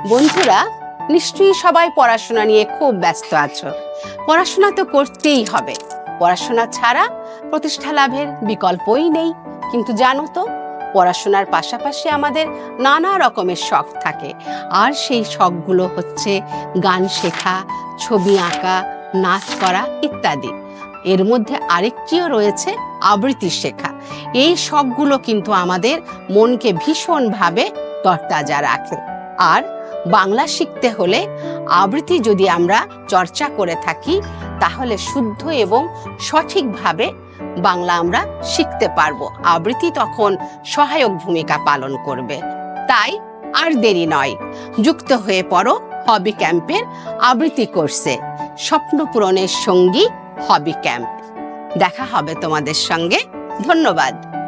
বন্ধুরা, নিশ্চয়ই সবাই পড়াশোনা নিয়ে খুব ব্যস্ত আছো। পড়াশোনা তো করতেই হবে, পড়াশোনা ছাড়া প্রতিষ্ঠা লাভের বিকল্পই নেই। কিন্তু জানো তো, পড়াশোনার পাশাপাশি আমাদের নানা রকমের শখ থাকে। আর সেই শখগুলো হচ্ছে গান শেখা, ছবি আঁকা, নাচ করা ইত্যাদি। এর মধ্যে আরেকটিও রয়েছে আবৃত্তি শেখা। এই শখগুলো কিন্তু আমাদের মনকে ভীষণভাবে তরতাজা রাখে। আর বাংলা শিখতে হলে আবৃত্তি যদি আমরা চর্চা করে থাকি, তাহলে শুদ্ধ এবং সঠিকভাবে বাংলা আমরা শিখতে পারবো। আবৃত্তি তখন সহায়ক ভূমিকা পালন করবে। তাই আর দেরি নয়, যুক্ত হয়ে পড়ো হবি ক্যাম্পের আবৃত্তি কোর্সে। স্বপ্ন পূরণের সঙ্গী হবি ক্যাম্প। দেখা হবে তোমাদের সঙ্গে। ধন্যবাদ।